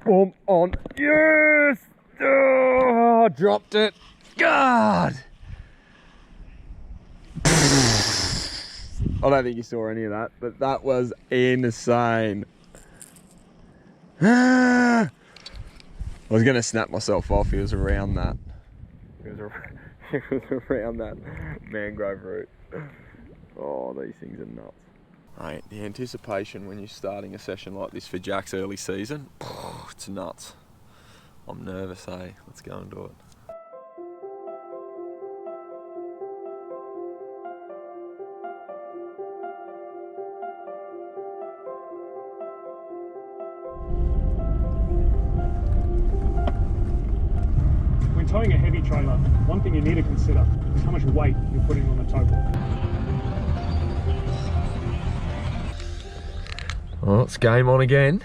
Boom, on. Yes! Oh, dropped it. God! I don't think you saw any of that, but that was insane. I was going to snap myself off. He was around that. He was around that mangrove root. Oh, these things are nuts. Mate, the anticipation when you're starting a session like this for Jack's early season, it's nuts. I'm nervous, eh? Let's go and do it. When towing a heavy trailer, one thing you need to consider is how much weight you're putting on the tow bar. Well, it's game on again.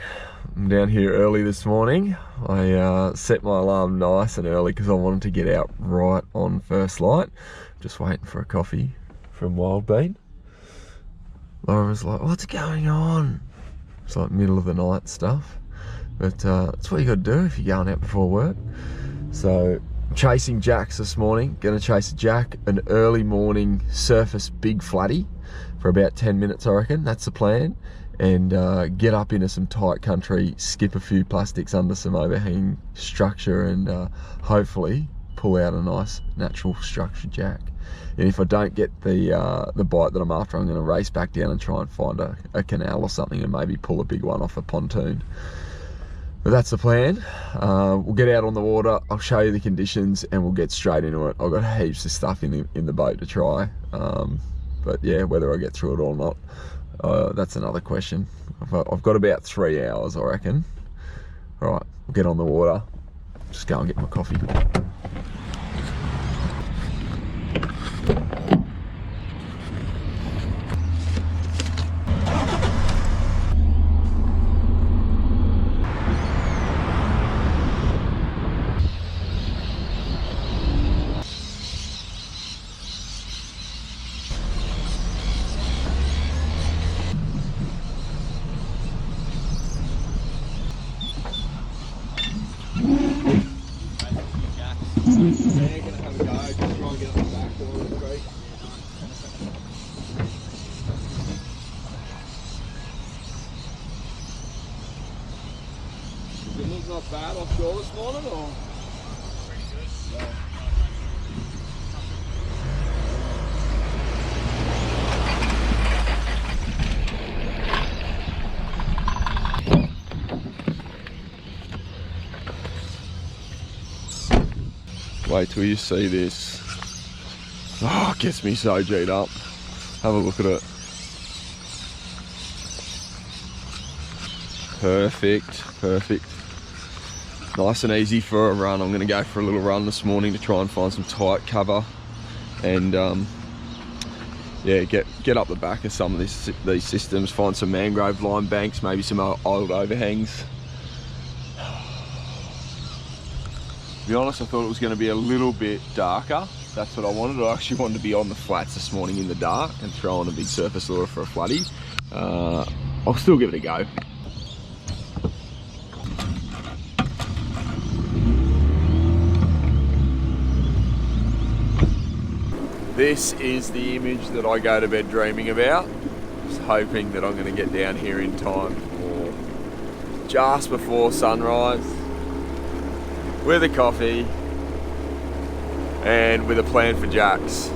I'm down here early this morning. I set my alarm nice and early because I wanted to get out right on first light. Just waiting for a coffee from Wild Bean. Laura was like, what's going on? It's like middle of the night stuff. But that's what you got to do if you're going out before work. So, chasing jacks this morning. Gonna chase a jack, an early morning surface big flatty for about 10 minutes, I reckon. That's the plan. And get up into some tight country, skip a few plastics under some overhanging structure, and hopefully pull out a nice natural structured jack. And if I don't get the bite that I'm after, I'm going to race back down and try and find a canal or something and maybe pull a big one off a pontoon. But that's the plan. We'll get out on the water, I'll show you the conditions, and we'll get straight into it. I've got heaps of stuff in the boat to try, but yeah, whether I get through it or not, that's another question. I've got about 3 hours, I reckon. All right, we'll get on the water. Just go and get my coffee. They're gonna have a go, just try and get up the back door of the creek. Does it look not bad offshore this morning, or? Pretty good. Yeah. Wait till you see this. Oh, it gets me so G'd up. Have a look at it. Perfect, perfect. Nice and easy for a run. I'm gonna go for a little run this morning to try and find some tight cover and yeah, get up the back of some of these systems, find some mangrove line banks, maybe some old overhangs. To be honest, I thought it was going to be a little bit darker. That's what I wanted. I actually wanted to be on the flats this morning in the dark and throw on a big surface lure for a flatty. I'll still give it a go. This is the image that I go to bed dreaming about. Just hoping that I'm going to get down here in time for just before sunrise, with a coffee and with a plan for jacks.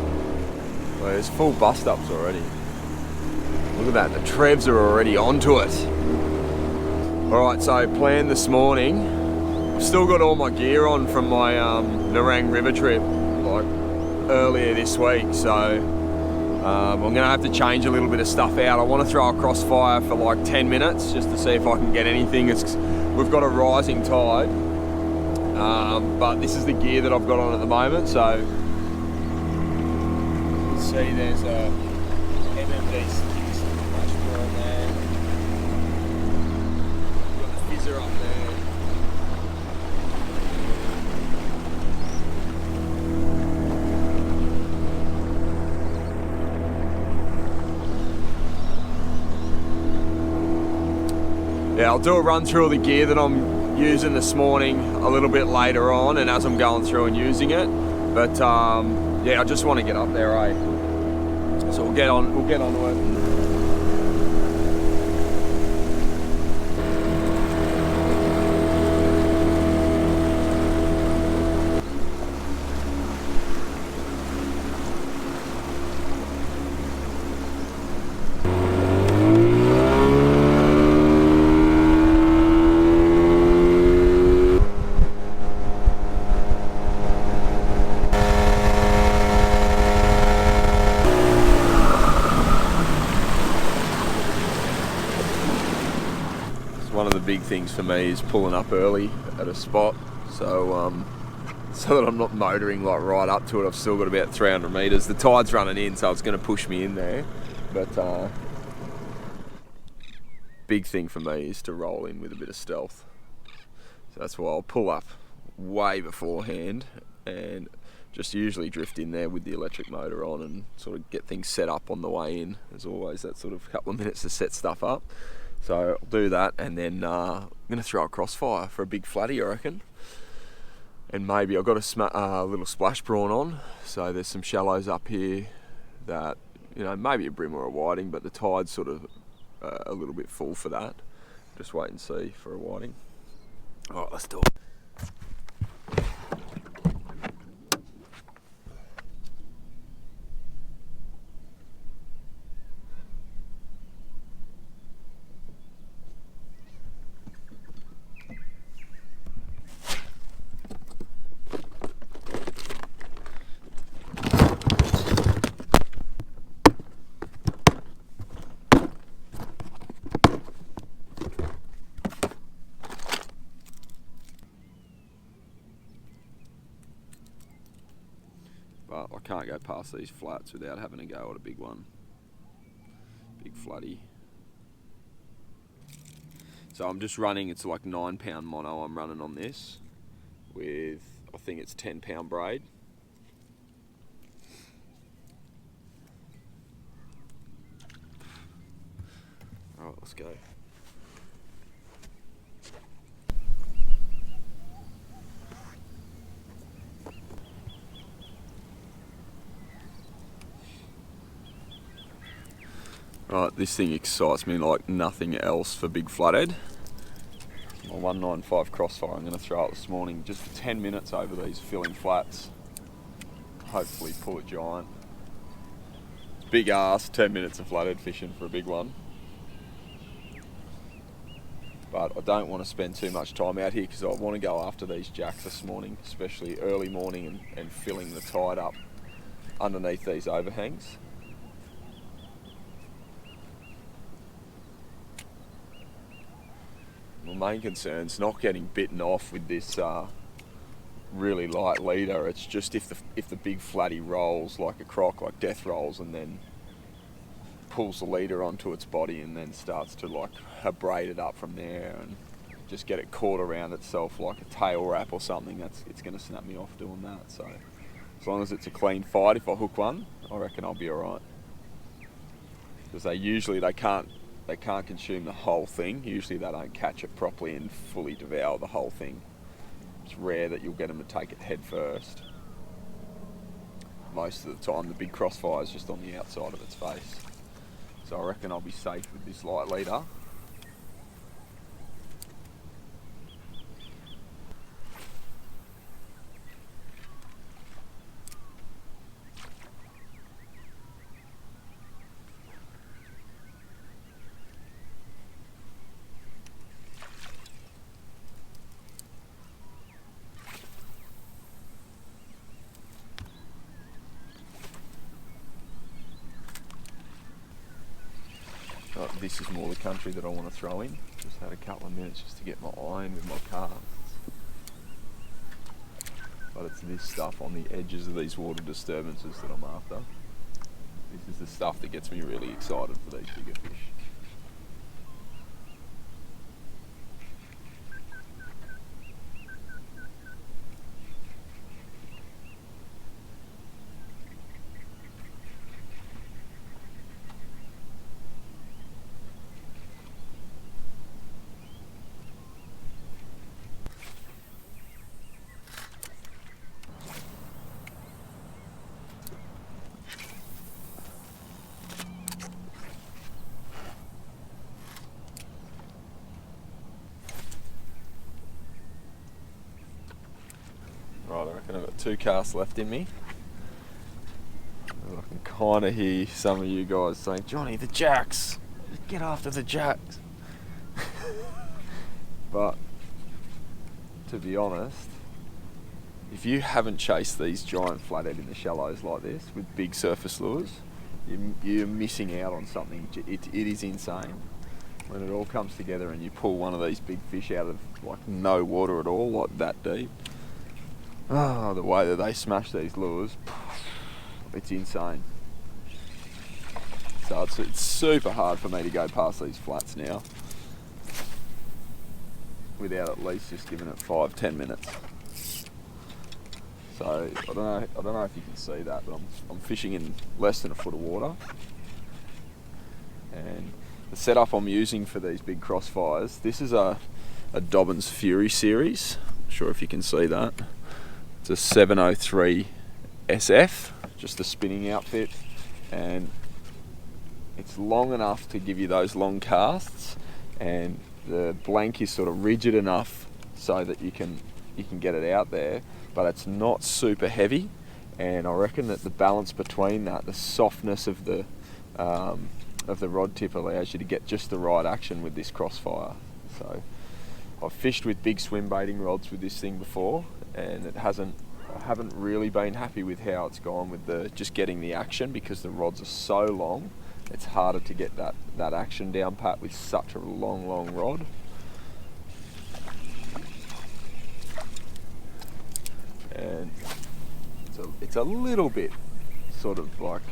Well, there's full bust ups already. Look at that, the Trevs are already onto it. Alright, so plan this morning. I've still got all my gear on from my Narang River trip like earlier this week, so I'm gonna have to change a little bit of stuff out. I want to throw a crossfire for like 10 minutes just to see if I can get anything. We've got a rising tide. But this is the gear that I've got on at the moment, so you can see there's a MMD sticks flashball on there. Got the fizzer up there. Yeah, I'll do a run through all the gear that I'm using this morning a little bit later on, and as I'm going through and using it. But yeah, I just want to get up there, eh? So we'll get on to it. One of the big things for me is pulling up early at a spot, so that I'm not motoring like right up to it. I've still got about 300 metres. The tide's running in, so it's going to push me in there. But big thing for me is to roll in with a bit of stealth. So that's why I'll pull up way beforehand and just usually drift in there with the electric motor on and sort of get things set up on the way in. There's always that sort of couple of minutes to set stuff up. So I'll do that, and then I'm going to throw a crossfire for a big flatty, I reckon. And maybe I've got a little splash prawn on, so there's some shallows up here that, you know, maybe a brim or a whiting, but the tide's sort of a little bit full for that. Just wait and see for a whiting. All right, let's do it. But I can't go past these flats without having a go at a big one. Big flatty. So I'm just running, it's like 9 pound mono I'm running on this with, I think it's 10 pound braid. Alright, let's go. Right, this thing excites me like nothing else for big flathead. My 195 crossfire I'm going to throw out this morning, just for 10 minutes over these filling flats. Hopefully pull a giant. It's big ass, 10 minutes of flathead fishing for a big one. But I don't want to spend too much time out here because I want to go after these jacks this morning, especially early morning and filling the tide up underneath these overhangs. My main concern's not getting bitten off with this really light leader. It's just if the big flatty rolls like a croc, like death rolls, and then pulls the leader onto its body and then starts to like braid it up from there and just get it caught around itself like a tail wrap or something. It's going to snap me off doing that. So as long as it's a clean fight, if I hook one, I reckon I'll be alright. Because they can't consume the whole thing. Usually they don't catch it properly and fully devour the whole thing. It's rare that you'll get them to take it head first. Most of the time the big crossfire is just on the outside of its face. So I reckon I'll be safe with this light leader. This is more the country that I want to throw in. Just had a couple of minutes just to get my eye in with my car. But it's this stuff on the edges of these water disturbances that I'm after. This is the stuff that gets me really excited for these bigger fish. I reckon I've got 2 casts left in me. I can kind of hear some of you guys saying, Johnny, the jacks! Get after the jacks! But, to be honest, if you haven't chased these giant flathead in the shallows like this with big surface lures, you're missing out on something. It is insane. When it all comes together and you pull one of these big fish out of like no water at all, like that deep. Oh, the way that they smash these lures, it's insane. So it's super hard for me to go past these flats now without at least just giving it 5-10 minutes. So I don't know if you can see that, but I'm fishing in less than a foot of water. And the setup I'm using for these big crossfires, this is a Dobbin's Fury series. Not sure if you can see that. It's a 703 SF, just a spinning outfit, and it's long enough to give you those long casts, and the blank is sort of rigid enough so that you can get it out there, but it's not super heavy. And I reckon that the balance between that, the softness of the rod tip, allows you to get just the right action with this crossfire. So I've fished with big swim baiting rods with this thing before, and I haven't really been happy with how it's gone with just getting the action, because the rods are so long. It's harder to get that action down pat with such a long rod. And it's a little bit sort of like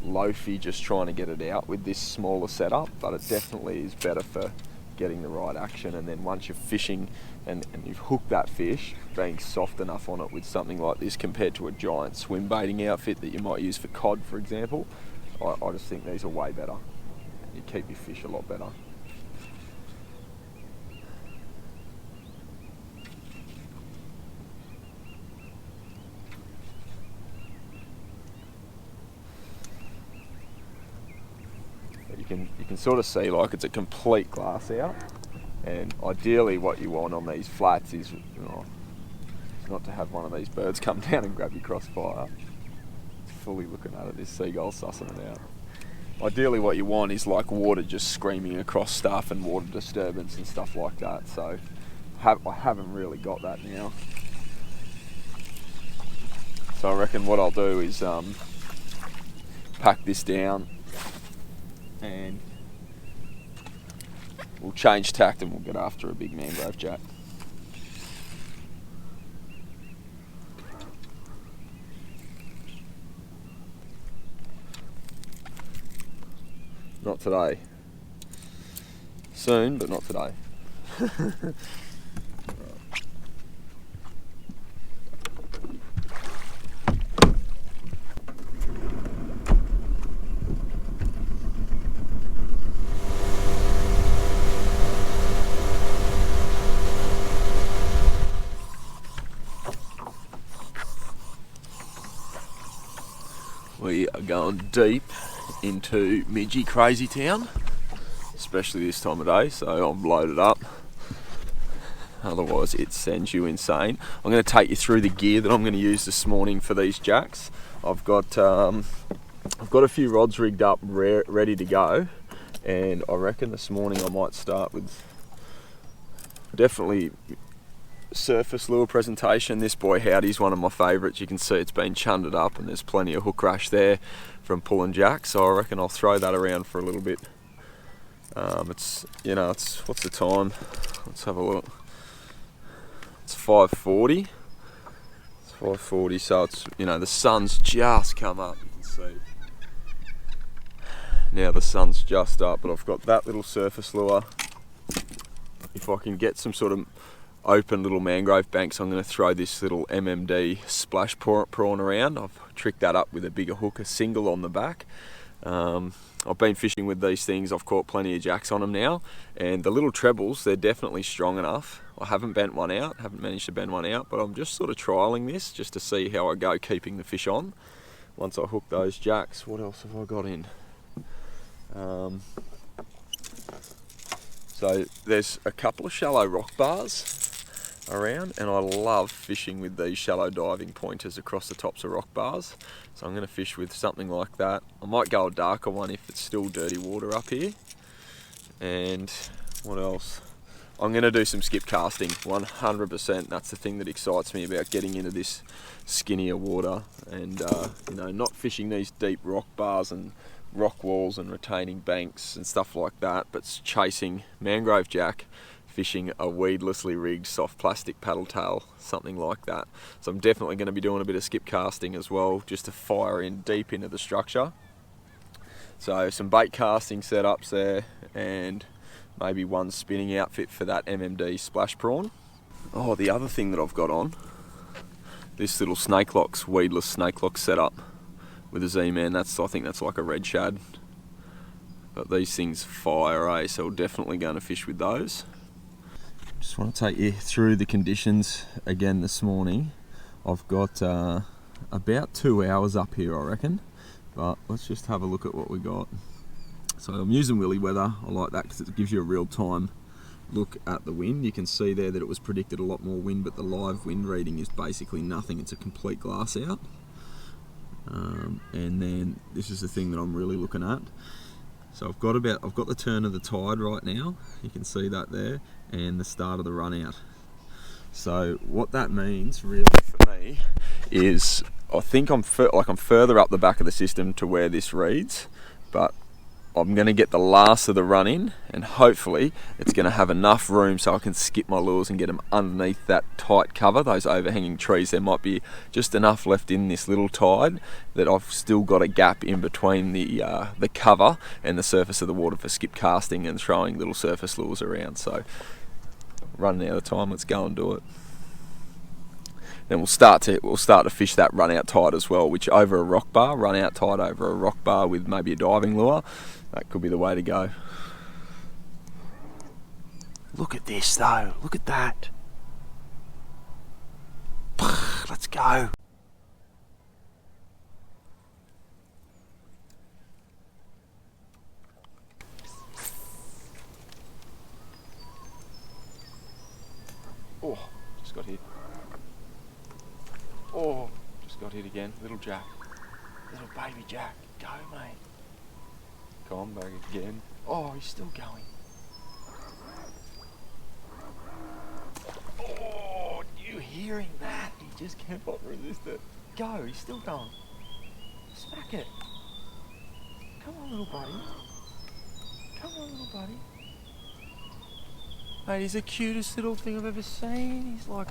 loafy just trying to get it out with this smaller setup, but it definitely is better for getting the right action. And then once you're fishing and you've hooked that fish, being soft enough on it with something like this compared to a giant swim baiting outfit that you might use for cod, for example, I just think these are way better. You keep your fish a lot better. You can sort of see like it's a complete glass out, and ideally what you want on these flats is not to have one of these birds come down and grab your crossfire. It's fully looking at it, this seagull sussing it out. Ideally what you want is like water just screaming across stuff and water disturbance and stuff like that. So I haven't really got that now. So I reckon what I'll do is pack this down, and we'll change tact and we'll get after a big mangrove jack. Not today. Soon, but not today. We are going deep into midgy crazy town, especially this time of day, so I'm loaded up. Otherwise it sends you insane. I'm going to take you through the gear that I'm going to use this morning for these jacks. I've got a few rods rigged up ready to go, and I reckon this morning I might start with definitely surface lure presentation. This boy Howdy's one of my favourites. You can see it's been chunded up and there's plenty of hook rash there from pulling jack, so I reckon I'll throw that around for a little bit. It's what's the time? Let's have a look. It's 5:40. It's 5:40, so it's the sun's just come up. You can see now the sun's just up, but I've got that little surface lure. If I can get some sort of open little mangrove banks, I'm going to throw this little MMD splash prawn around. I've tricked that up with a bigger hook, a single on the back. I've been fishing with these things, I've caught plenty of jacks on them now, and the little trebles, they're definitely strong enough. I haven't bent one out, haven't managed to bend one out, but I'm just sort of trialling this just to see how I go keeping the fish on. Once I hook those jacks, what else have I got in? So there's a couple of shallow rock bars around, and I love fishing with these shallow diving pointers across the tops of rock bars. So I'm going to fish with something like that. I might go a darker one if it's still dirty water up here. And what else? I'm going to do some skip casting, 100%. That's the thing that excites me about getting into this skinnier water, and you know, not fishing these deep rock bars and rock walls and retaining banks and stuff like that, but chasing mangrove jack, fishing a weedlessly rigged soft plastic paddle tail, something like that. So I'm definitely going to be doing a bit of skip casting as well, just to fire in deep into the structure. So some bait casting setups there, and maybe one spinning outfit for that MMD splash prawn. Oh, the other thing that I've got on, this little snake locks, weedless snake lock setup with a Z-Man. I think that's like a red shad. But these things fire, eh? So we're definitely going to fish with those. Just want to take you through the conditions again this morning. I've got about 2 hours up here, I reckon. But let's just have a look at what we got. So I'm using willy weather. I like that because it gives you a real-time look at the wind. You can see there that it was predicted a lot more wind, but the live wind reading is basically nothing. It's a complete glass out. And then this is the thing that I'm really looking at. So I've got the turn of the tide right now. You can see that there, and the start of the run out. So what that means really for me is, I think I'm further up the back of the system to where this reads, but I'm going to get the last of the run in, and hopefully it's going to have enough room so I can skip my lures and get them underneath that tight cover, those overhanging trees. There might be just enough left in this little tide that I've still got a gap in between the cover and the surface of the water for skip casting and throwing little surface lures around. So running out of time, let's go and do it. Then we'll start to fish that run out tide as well, which over a rock bar, run out tide over a rock bar with maybe a diving lure, that could be the way to go. Look at this though, look at that. Let's go. Oh, just got hit. Oh, just got hit again. Little Jack. Little baby Jack. Go, mate. Come on, back again. Oh, he's still going. Oh, you hearing that? He just can't resist it. Go, he's still going. Smack it. Come on, little buddy. Come on, little buddy. Mate, he's the cutest little thing I've ever seen. He's like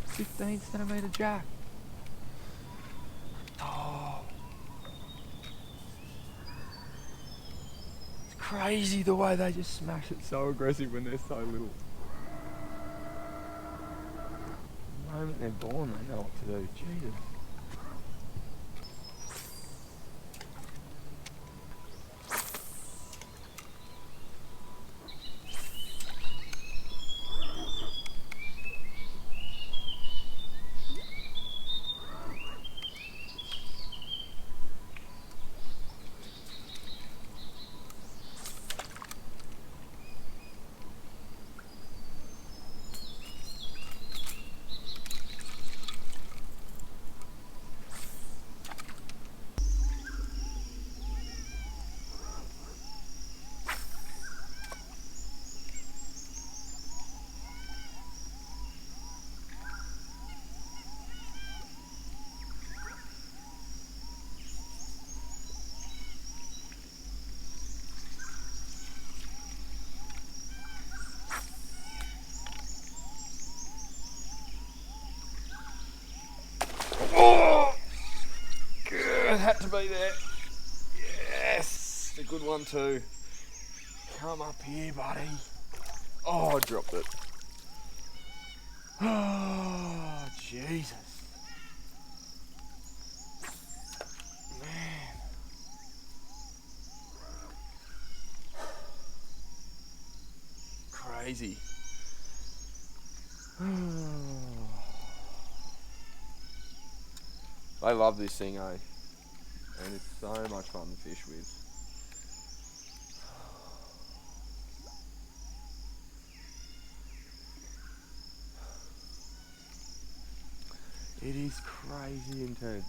15 centimetre Jack. Oh. It's crazy the way they just smash it so aggressive when they're so little. The moment they're born, they know what to do. Jesus. Had to be there. Yes, a good one too. Come up here, buddy. Oh, I dropped it. Oh, Jesus. Man. Crazy. I love this thing, eh? And it's so much fun to fish with. It is crazy intense.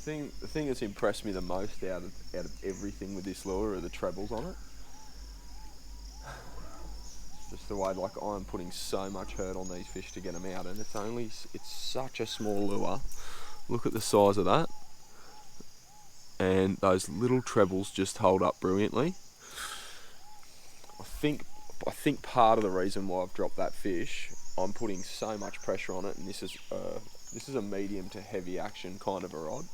The thing that's impressed me the most out of everything with this lure are the trebles on it. Just the way, like, I'm putting so much hurt on these fish to get them out, and it's such a small lure. Look at the size of that. And those little trebles just hold up brilliantly. I think part of the reason why I've dropped that fish, I'm putting so much pressure on it, and this is a medium to heavy action kind of a rod.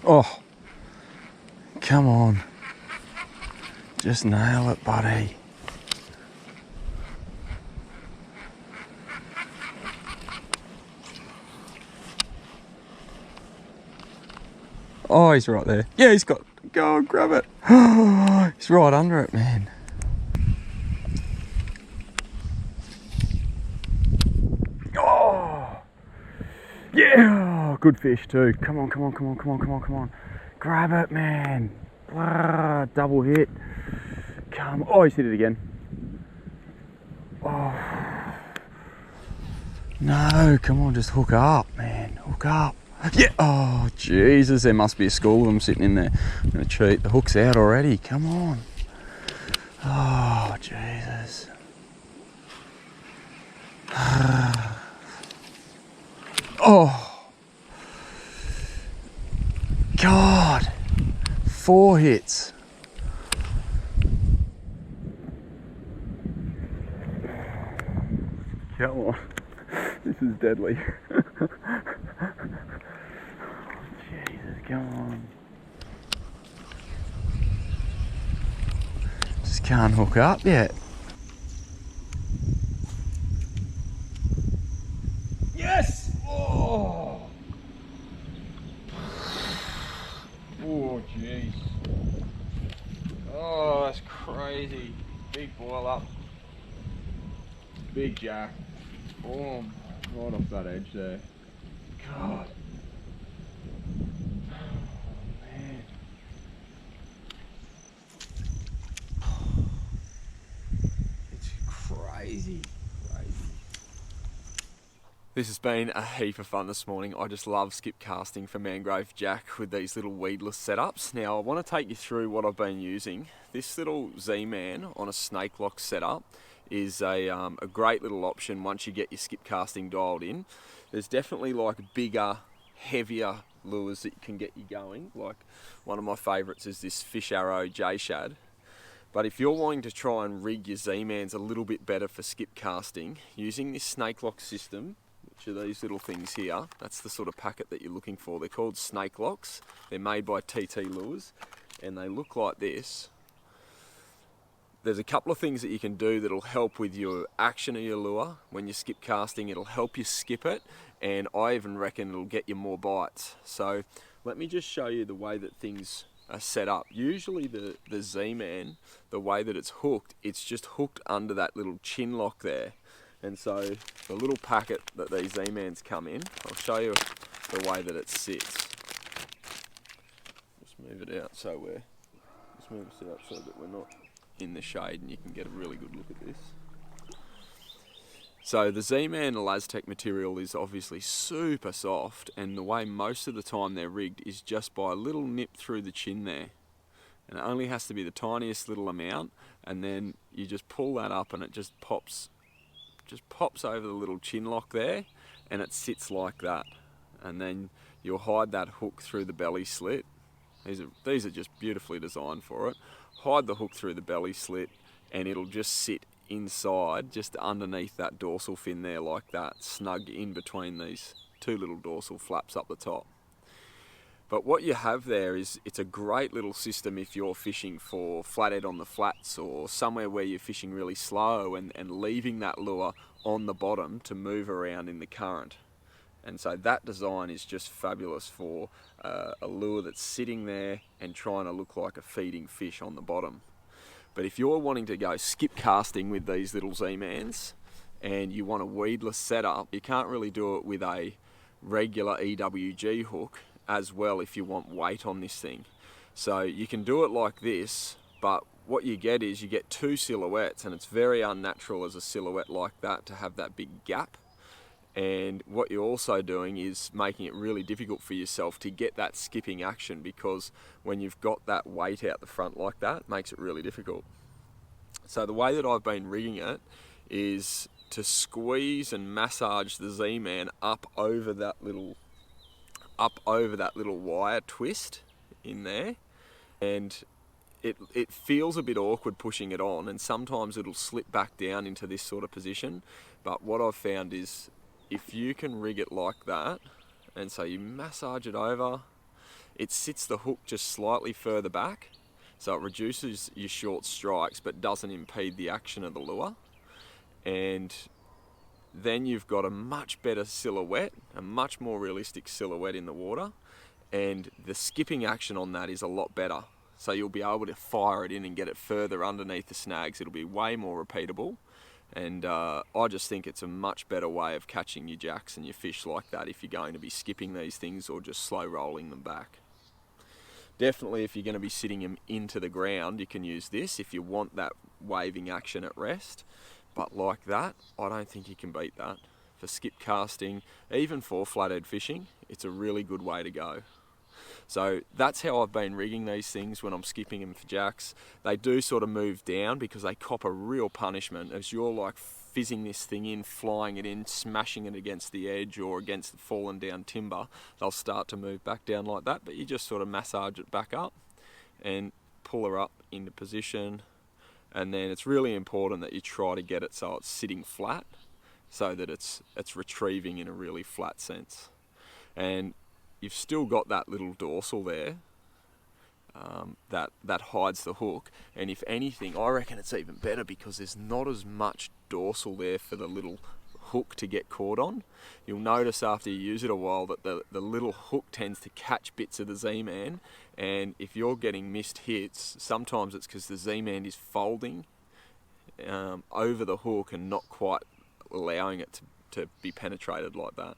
Oh, come on. Just nail it, buddy. Oh, he's right there. Yeah, he's got... Go and grab it. He's right under it, man. Oh! Yeah! Oh, good fish too. Come on, come on, come on, come on, come on, come on. Grab it, man. Ah, double hit. Come on. Oh, he's hit it again. Oh. No, come on, just hook up, man. Hook up. Yeah. Oh, Jesus, there must be a school of them sitting in there. I'm going to cheat. The hook's out already. Come on. Oh, Jesus. Oh. God. 4 hits. Come on. This is deadly. Jesus, come on. Just can't hook up yet. Yes! Oh! Oh, jeez. Oh, that's crazy. Big boil up. Big jack. Boom. Right off that edge there. God. Oh, man. It's crazy. This has been a heap of fun this morning. I just love skip casting for Mangrove Jack with these little weedless setups. Now I want to take you through what I've been using. This little Z-Man on a snake lock setup is a great little option once you get your skip casting dialed in. There's definitely like bigger, heavier lures that can get you going. Like one of my favourites is this Fish Arrow J-Shad. But if you're wanting to try and rig your Z-Mans a little bit better for skip casting, using this snake lock system, which are these little things here, that's the sort of packet that you're looking for. They're called snake locks. They're made by TT Lures and they look like this. There's a couple of things that you can do that'll help with your action of your lure. When you're skip casting, it'll help you skip it, and I even reckon it'll get you more bites. So let me just show you the way that things are set up. Usually the Z-Man, the way that it's hooked, it's just hooked under that little chin lock there. And so the little packet that these Z-Mans come in, I'll show you the way that it sits. Just move it out so just move this out so that we're not in the shade and you can get a really good look at this. So the Z-Man Elastec material is obviously super soft, and the way most of the time they're rigged is just by a little nip through the chin there. And it only has to be the tiniest little amount, and then you just pull that up and it just pops over the little chin lock there, and it sits like that. And then you'll hide that hook through the belly slit. These are just beautifully designed for it. Hide the hook through the belly slit, and it'll just sit inside, just underneath that dorsal fin there like that, snug in between these two little dorsal flaps up the top. But what you have there is, it's a great little system if you're fishing for flathead on the flats or somewhere where you're fishing really slow and leaving that lure on the bottom to move around in the current. And so that design is just fabulous for a lure that's sitting there and trying to look like a feeding fish on the bottom. But if you're wanting to go skip casting with these little Z-Mans and you want a weedless setup, you can't really do it with a regular EWG hook as well if you want weight on this thing. So you can do it like this, but what you get is you get two silhouettes, and it's very unnatural as a silhouette like that to have that big gap. And what you're also doing is making it really difficult for yourself to get that skipping action, because when you've got that weight out the front like that, it makes it really difficult. So the way that I've been rigging it is to squeeze and massage the Z-Man up over that little wire twist in there, and it feels a bit awkward pushing it on, and sometimes it'll slip back down into this sort of position. But what I've found is, if you can rig it like that, and so you massage it over, it sits the hook just slightly further back, so it reduces your short strikes but doesn't impede the action of the lure. And then you've got a much better silhouette, a much more realistic silhouette in the water, and the skipping action on that is a lot better. So you'll be able to fire it in and get it further underneath the snags. It'll be way more repeatable. And I just think it's a much better way of catching your jacks and your fish like that if you're going to be skipping these things or just slow rolling them back. Definitely if you're going to be sitting them into the ground, you can use this if you want that waving action at rest. But like that, I don't think you can beat that. For skip casting, even for flathead fishing, it's a really good way to go. So that's how I've been rigging these things when I'm skipping them for jacks. They do sort of move down because they cop a real punishment as you're like fizzing this thing in, flying it in, smashing it against the edge or against the fallen down timber. They'll start to move back down like that, but you just sort of massage it back up and pull her up into position. And then it's really important that you try to get it so it's sitting flat, so that it's retrieving in a really flat sense. And you've still got that little dorsal there that hides the hook, and if anything, I reckon it's even better because there's not as much dorsal there for the little hook to get caught on. You'll notice after you use it a while that the little hook tends to catch bits of the Z-Man, and if you're getting missed hits, sometimes it's because the Z-Man is folding over the hook and not quite allowing it to be penetrated like that.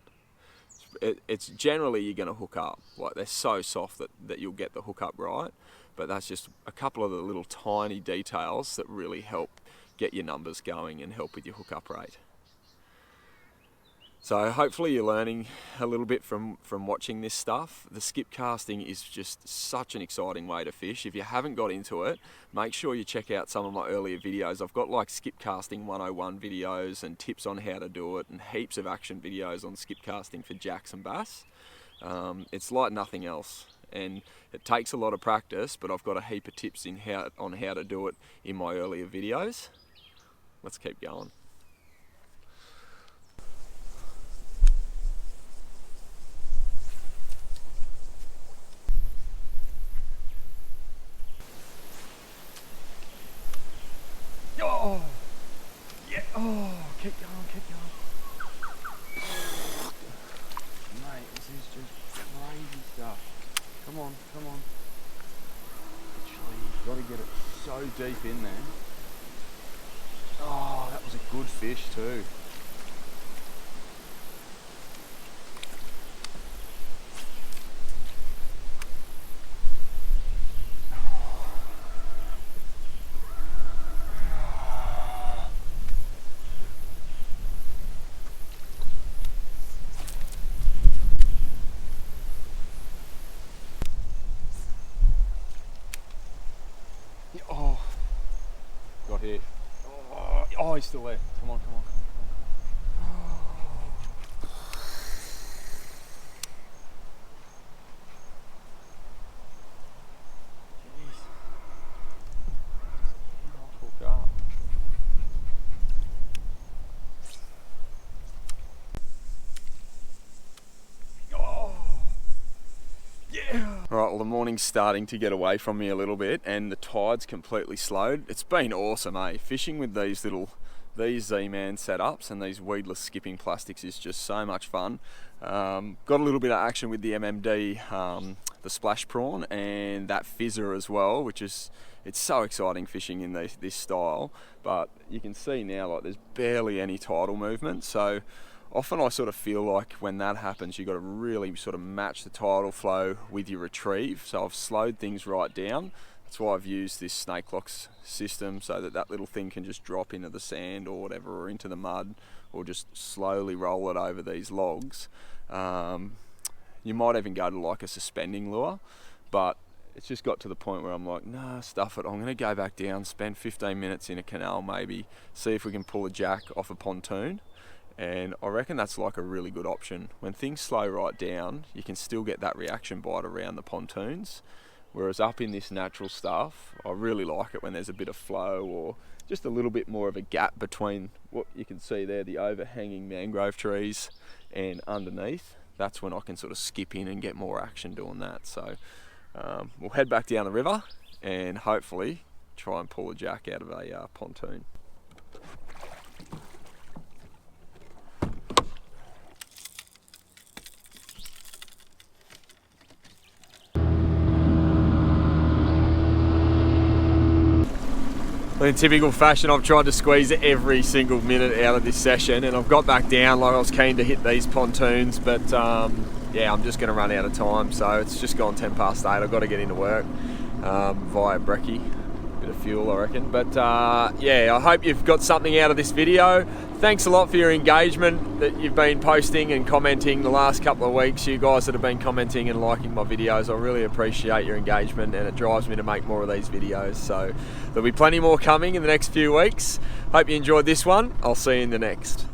It's generally you're going to hook up, like they're so soft that you'll get the hook up right, but that's just a couple of the little tiny details that really help get your numbers going and help with your hookup rate. So hopefully you're learning a little bit from watching this stuff. The skip casting is just such an exciting way to fish. If you haven't got into it, make sure you check out some of my earlier videos. I've got like skip casting 101 videos and tips on how to do it, and heaps of action videos on skip casting for jacks and bass. It's like nothing else, and it takes a lot of practice, but I've got a heap of tips on how to do it in my earlier videos. Let's keep going. Oh, yeah, oh, keep going. Mate, this is just crazy stuff. Come on. Literally, you've got to get it so deep in there. Oh, that was a good fish too. Oh, got hit. Oh, he's still there. Come on, come on, come on, come on. Jeez. Cannot hook up. Oh, yeah. All right, well, the morning's starting to get away from me a little bit and the tide's completely slowed. It's been awesome, eh? Fishing with these Z-Man setups and these weedless skipping plastics is just so much fun. Got a little bit of action with the MMD, the splash prawn, and that fizzer as well, which is, it's so exciting fishing in this style. But you can see now, like, there's barely any tidal movement, so often I sort of feel like when that happens, you've got to really sort of match the tidal flow with your retrieve. So I've slowed things right down. That's why I've used this snake locks system, so that little thing can just drop into the sand or whatever, or into the mud, or just slowly roll it over these logs. You might even go to like a suspending lure, but it's just got to the point where I'm like, nah, stuff it. I'm going to go back down, spend 15 minutes in a canal maybe, see if we can pull a jack off a pontoon. And I reckon that's like a really good option. When things slow right down, you can still get that reaction bite around the pontoons. Whereas up in this natural stuff, I really like it when there's a bit of flow or just a little bit more of a gap between what you can see there, the overhanging mangrove trees, and underneath. That's when I can sort of skip in and get more action doing that. So we'll head back down the river and hopefully try and pull a jack out of a pontoon. In typical fashion, I've tried to squeeze every single minute out of this session, and I've got back down like I was keen to hit these pontoons, but yeah, I'm just going to run out of time, so it's just gone 10 past 8. I've got to get into work via brekkie. Bit of fuel, I reckon. But yeah, I hope you've got something out of this video. Thanks a lot for your engagement that you've been posting and commenting the last couple of weeks. You guys that have been commenting and liking my videos, I really appreciate your engagement, and it drives me to make more of these videos. So there'll be plenty more coming in the next few weeks. Hope you enjoyed this one. I'll see you in the next.